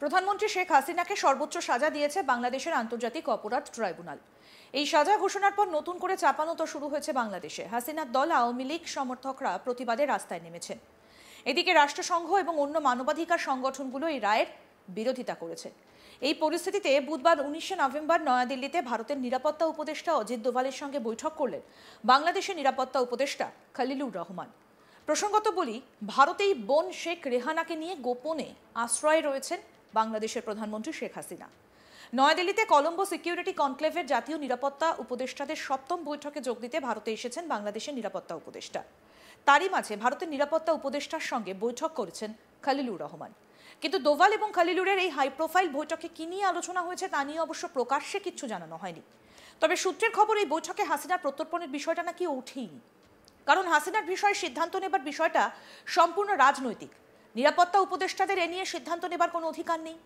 প্রধানমন্ত্রী শেখ হাসিনাকে সর্বোচ্চ সাজা দিয়েছে বাংলাদেশের আন্তর্জাতিক অপরাধ ট্রাইব্যুনাল। এই সাজা ঘোষণার পর নতুন করে চাপানোতর শুরু হয়েছে বাংলাদেশে। হাসিনার দল আওয়ামী লীগ সমর্থকরা প্রতিবাদে রাস্তায় নেমেছেন। এদিকে রাষ্ট্রসংঘ এবং অন্য মানবাধিকার সংগঠনগুলো এই রায়ের বিরোধিতা করেছে। এই পরিস্থিতিতে বুধবার 19 নভেম্বর নয়াদিল্লিতে ভারতের নিরাপত্তা উপদেষ্টা অজিত দোভালের সঙ্গে বৈঠক করলেন বাংলাদেশের নিরাপত্তা উপদেষ্টা খলিলুর রহমান। প্রসঙ্গত বলি, ভারতেই বোন শেখ রেহানাকে নিয়ে গোপনে আশ্রয়ে রয়েছেন বাংলাদেশের প্রধানমন্ত্রী শেখ হাসিনা। নয়াদিল্লিতে কলম্বো সিকিউরিটি কনক্লেভের জাতীয় নিরাপত্তা উপদেষ্টাদের 7ম বৈঠকে যোগ দিতে ভারতে এসেছেন বাংলাদেশের নিরাপত্তা উপদেষ্টা। তারই মাঝে ভারতের নিরাপত্তা উপদেষ্টার সঙ্গে বৈঠক করেছেন খলিলুর রহমান। কিন্তু দোভাল এবং খলিলুরের এই হাই প্রোফাইল বৈঠকে কি নিয়ে আলোচনা হয়েছে তা নিয়ে অবশ্য প্রকাশ্যে কিচ্ছু জানানো হয়নি। তবে সূত্রের খবর, এই বৈঠকে হাসিনার প্রত্যর্পণের বিষয়টা নাকি ওঠেইনি। কারণ হাসিনার বিষয়ে সিদ্ধান্ত নেবার বিষয়টা সম্পূর্ণ রাজনৈতিক। নিরাপত্তা উপদেষ্টাদের এ নিয়ে সিদ্ধান্ত নেবার কোনো অধিকার নেই।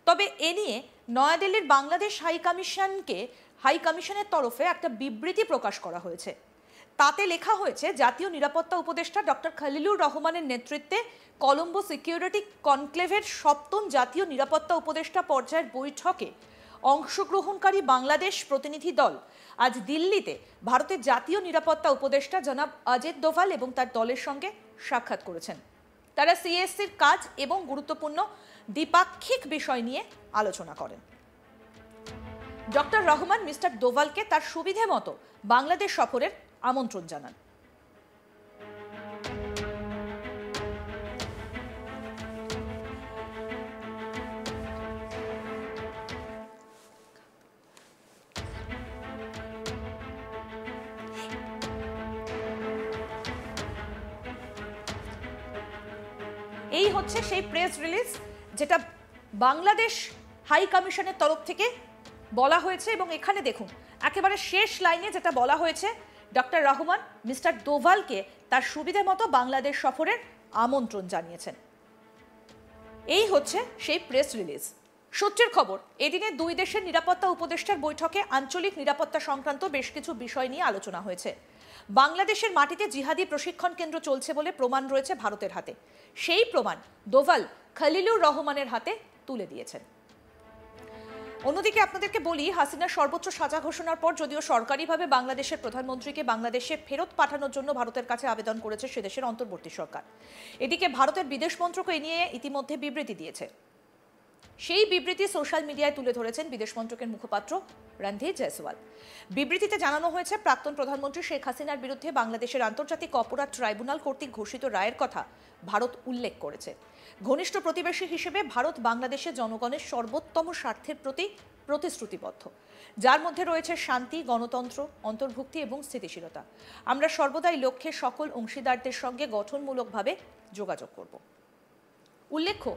তবে এ নিয়ে নয়াদিল্লির বাংলাদেশ হাই কমিশনের তরফে একটা বিবৃতি প্রকাশ করা হয়েছে। তাতে লেখা হয়েছে, জাতীয় নিরাপত্তা উপদেষ্টা ডক্টর খলিলুর রহমানের নেতৃত্বে কলম্বো সিকিউরিটি কনক্লেভের 7ম জাতীয় নিরাপত্তা উপদেষ্টা পর্যায়ের বৈঠকে অংশগ্রহণকারী বাংলাদেশ প্রতিনিধি দল আজ দিল্লিতে ভারতের জাতীয় নিরাপত্তা উপদেষ্টা জনাব অজিত দোভাল এবং তার দলের সঙ্গে সাক্ষাৎ করেছেন। তারা সিএসসির কাজ এবং গুরুত্বপূর্ণ দ্বিপাক্ষিক বিষয় নিয়ে আলোচনা করেন। ডক্টর রহমান মিস্টার দোভালকে তার সুবিধে মতো বাংলাদেশ সফরের আমন্ত্রণ জানান। এই হচ্ছে সেই প্রেস রিলিজ যেটা বাংলাদেশ হাই কমিশনের তরফ থেকে বলা হয়েছে। এবং এখানে দেখুন, একেবারে শেষ লাইনে যেটা বলা হয়েছে, ডক্টর রহমান মিস্টার দোভালকে তার সুবিধা মতো বাংলাদেশ সফরের আমন্ত্রণ জানিয়েছেন। এই হচ্ছে সেই প্রেস রিলিজ। সূত্রের খবর, এদিনে দুই দেশের নিরাপত্তা উপদেষ্টার বৈঠকে আঞ্চলিক নিরাপত্তা সংক্রান্ত বেশ কিছু বিষয় নিয়ে আলোচনা হয়েছে। বাংলাদেশের মাটিতে জিহাদি প্রশিক্ষণ কেন্দ্র চলছে বলে প্রমাণ রয়েছে ভারতের হাতে। সেই প্রমাণ দোভাল খলিলুর রহমানের হাতে তুলে দিয়েছেন। অন্যদিকে আপনাদেরকে বলি, হাসিনার সর্বোচ্চ সাজা ঘোষণার পর যদিও সরকারিভাবে বাংলাদেশের প্রধানমন্ত্রীকে বাংলাদেশে ফেরত পাঠানোর জন্য ভারতের কাছে আবেদন করেছে সে দেশের অন্তর্বর্তী সরকার। এদিকে ভারতের বিদেশ মন্ত্রক এ নিয়ে ইতিমধ্যে বিবৃতি দিয়েছে। সেই বিবৃতি সোশ্যাল মিডিয়ায় তুলে ধরেছেন বিদেশ মন্ত্রকের মুখপাত্র রণধীর জয়সওয়াল। বিবৃতিতে জানানো হয়েছে, প্রাক্তন প্রধানমন্ত্রী শেখ হাসিনার বিরুদ্ধে বাংলাদেশের আন্তর্জাতিক অপরাধ ট্রাইব্যুনাল কর্তৃক ঘোষিত রায়ের কথা ভারত উল্লেখ করেছে। ঘনিষ্ঠ প্রতিবেশী হিসেবে ভারত বাংলাদেশের জনগণের সর্বোত্তম স্বার্থের প্রতি প্রতিশ্রুতিবদ্ধ, যার মধ্যে রয়েছে শান্তি, গণতন্ত্র, অন্তর্ভুক্তি এবং স্থিতিশীলতা। আমরা সর্বদাই লক্ষ্যে সকল অংশীদারদের সঙ্গে গঠনমূলকভাবে যোগাযোগ করব। উল্লেখ্য,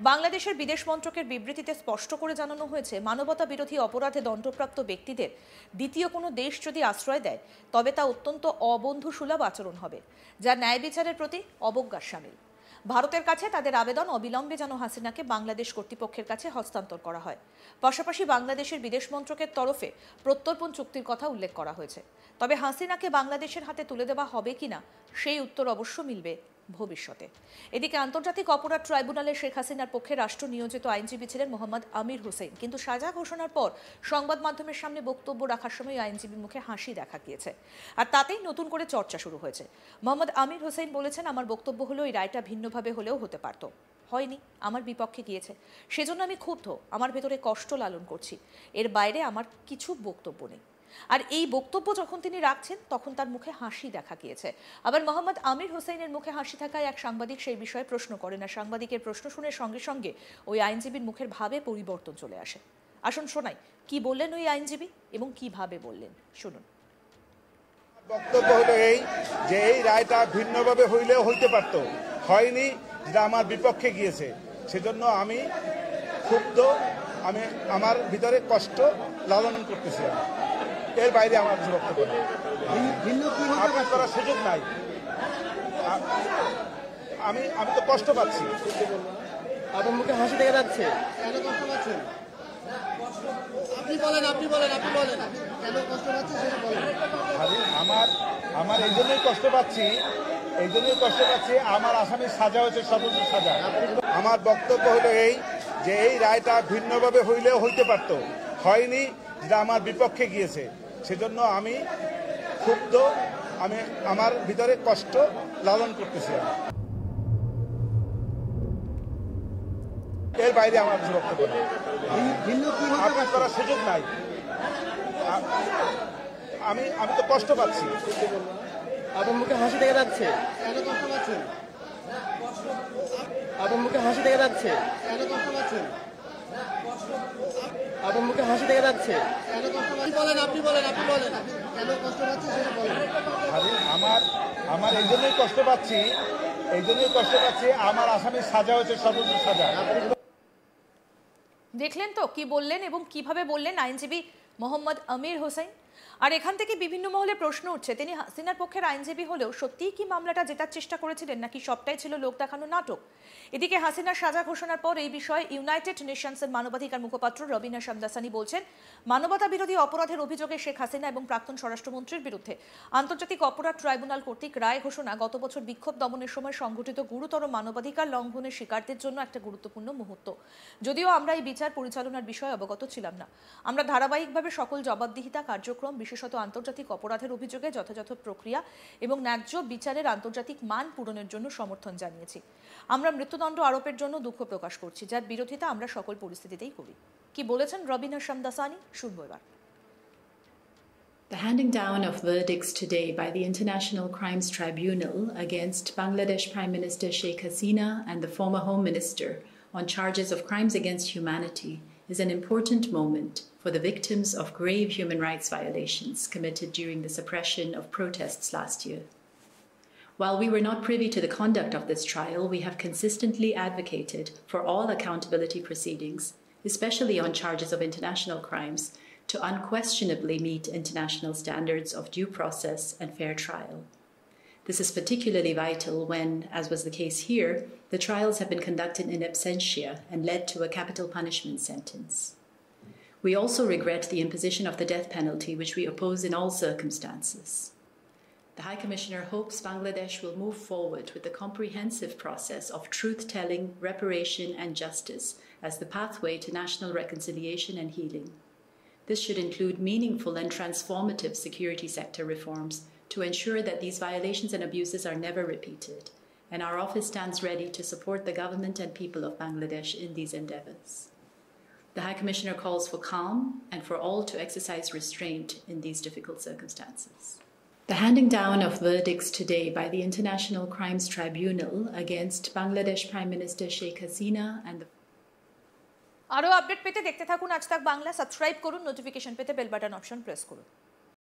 বাংলাদেশের বিদেশ মন্ত্রকের বিবৃতিতে স্পষ্ট করে জানানো হয়েছে, মানবতা বিরোধী অপরাধে দণ্ডপ্রাপ্ত ব্যক্তিদের দ্বিতীয় কোনো দেশ যদি আশ্রয় দেয় তবে তা অত্যন্ত অবন্ধুসুলভ আচরণ হবে, যা ন্যায় বিচারের প্রতি অবজ্ঞার শামিল। ভারতের কাছে তাদের আবেদন অবিলম্বে যেন হাসিনাকে বাংলাদেশ কর্তৃপক্ষের কাছে হস্তান্তর করা হয়। পাশাপাশি বাংলাদেশের বিদেশ মন্ত্রকের তরফে প্রত্যর্পণ চুক্তির কথা উল্লেখ করা হয়েছে। তবে হাসিনাকে বাংলাদেশের হাতে তুলে দেওয়া হবে কিনা সেই উত্তর অবশ্য মিলবে ভবিষ্যতে। এদিকে আন্তর্জাতিক অপরাধ ট্রাইব্যুনালে শেখ হাসিনার পক্ষে রাষ্ট্র নিয়োজিত আইনজীবী ছিলেন মোহাম্মদ আমির হোসেন। কিন্তু সাজা ঘোষণার পর সংবাদ মাধ্যমের সামনে বক্তব্য রাখার সময় আইনজীবীর মুখে হাসি দেখা গিয়েছে, আর তাতেই নতুন করে চর্চা শুরু হয়েছে। মোহাম্মদ আমির হোসেন বলেছেন, আমার বক্তব্য হলো এই রায়টা ভিন্নভাবে হলেও হতে পারত, হয়নি, আমার বিপক্ষে গিয়েছে, সেজন্য আমি ক্ষুব্ধ, আমার ভেতরে কষ্ট লালন করছি, এর বাইরে আমার কিছু বক্তব্য নেই। আর এই বক্তব্য যখন তিনি রাখছেন তখন তার মুখে হাসি দেখা গিয়েছে। আবার মোহাম্মদ আমির হোসেনের মুখে হাসি থাকায় এক সাংবাদিক সেই বিষয়ে প্রশ্ন করেন, আর সাংবাদিকের প্রশ্ন শুনে সঙ্গে সঙ্গে ওই আইনজীবীর মুখের ভাবে পরিবর্তন চলে আসে। আসুন শোনাই কি বললেন ওই আইনজীবী এবং কিভাবে বললেন, শুনুন। বক্তব্য হলো এই যে এই রায়টা ভিন্নভাবে হইলেও হইতে পারত, হয়নি, যেটা আমার বিপক্ষে গিয়েছে, সেজন্য আমি ক্ষুব্ধ, আমি আমার ভিতরে কষ্ট লালন করতেছিলাম, এর বাইরে আমার কিছু বক্তব্য নেই। আপনার করার সুযোগ নাই, আমি তো কষ্ট পাচ্ছি। আপনার মুখে হাসি দেখা যাচ্ছে, আমার এই জন্যই কষ্ট পাচ্ছি, আমার আসামির সাজা হয়েছে সর্বোচ্চ সাজা। আমার বক্তব্য হলো এই যে এই রায়টা ভিন্নভাবে হইলেও হইতে পারত, হয়নি, যেটা আমার বিপক্ষে গিয়েছে। সেজন্য আমি ক্ষুব্ধ, আমি আমার ভিতরে কষ্ট লালন করতেছি। এর বাইরে আমার কিছু বক্তব্য নেই, আপিল করার সুযোগ নাই। আমি তো কষ্ট পাচ্ছি। আপনার মুখে হাসি দেখা যাচ্ছে, কেন কষ্ট পাচ্ছেন? আপনার মুখে হাসি দেখা যাচ্ছে, কেন কষ্ট পাচ্ছেন? আপনার মুখে হাসি দেখা যাচ্ছে। কেন কষ্ট পাচ্ছেন? আপনি বলেন কেন কষ্ট পাচ্ছেন সেটা বলেন। আমার এই জন্যই কষ্ট পাচ্ছি, আমার আসামির সাজা হয়েছে সর্বোচ্চ সাজা। দেখলেন তো কি বললেন এবং কিভাবে বললেন আইনজীবী মোহাম্মদ আমির হোসেন। আর এখান থেকে বিভিন্ন মহলে প্রশ্ন উঠছে, তিনি হাসিনার পক্ষের আইনজীবী হলেও সত্যিই কি মামলাটা জেতার চেষ্টা করেছিলেন, নাকি সবটাই ছিল লোক দেখানো নাটক? এদিকে হাসিনার সাজা ঘোষণার পর এই বিষয়ে ইউনাইটেড নেশনসের মানবাধিকার মুখপাত্র রবিনা শামদাসানি বলছেন, মানবতা বিরোধী অপরাধের অভিযোগে শেখ হাসিনা এবং প্রাক্তন স্বরাষ্ট্রমন্ত্রীর বিরুদ্ধে আন্তর্জাতিক অপরাধ ট্রাইব্যুনাল কর্তৃক রায় ঘোষণা গত বছর বিক্ষোভ দমনের সময় সংঘটিত গুরুতর মানবাধিকার লঙ্ঘনের শিকারদের জন্য একটা গুরুত্বপূর্ণ মুহূর্ত। যদিও আমরা এই বিচার পরিচালনার বিষয়ে অবগত ছিলাম না, আমরা ধারাবাহিকভাবে সকল জবাবদিহিতা কার্যক্রম, বিশেষত আন্তর্জাতিক অপরাধের অভিযোগে যথাযথ প্রক্রিয়া এবং ন্যায্য বিচারের আন্তর্জাতিক মান পূরণের জন্য সমর্থন জানিয়েছি। আমরা মৃত্যুদণ্ড আরোপের জন্য দুঃখ প্রকাশ করছি, যার বিরোধিতা আমরা সকল পরিস্থিতিতেই করি। কি বলেছেন রবিনা শামদাসানি, শুনবো এবার। The handing down of verdicts today by the International Crimes Tribunal against Bangladesh Prime Minister Sheikh Hasina and the former Home Minister on charges of crimes against humanity is an important moment for the victims of grave human rights violations committed during the suppression of protests last year. While we were not privy to the conduct of this trial, we have consistently advocated for all accountability proceedings, especially on charges of international crimes, to unquestionably meet international standards of due process and fair trial. This is particularly vital when, as was the case here, the trials have been conducted in absentia and led to a capital punishment sentence. We also regret the imposition of the death penalty, which we oppose in all circumstances. The High Commissioner hopes Bangladesh will move forward with the comprehensive process of truth-telling, reparation and justice as the pathway to national reconciliation and healing. This should include meaningful and transformative security sector reforms to ensure that these violations and abuses are never repeated, and our office stands ready to support the government and people of Bangladesh in these endeavours. The High Commissioner calls for calm and for all to exercise restraint in these difficult circumstances. The handing down of verdicts today by the International Crimes Tribunal against Bangladesh Prime Minister Sheikh Hasina and the আরও update পেতে দেখতে থাকুন আজ তাক Bangla, subscribe করুন, notification পেতে bell button option press করুন।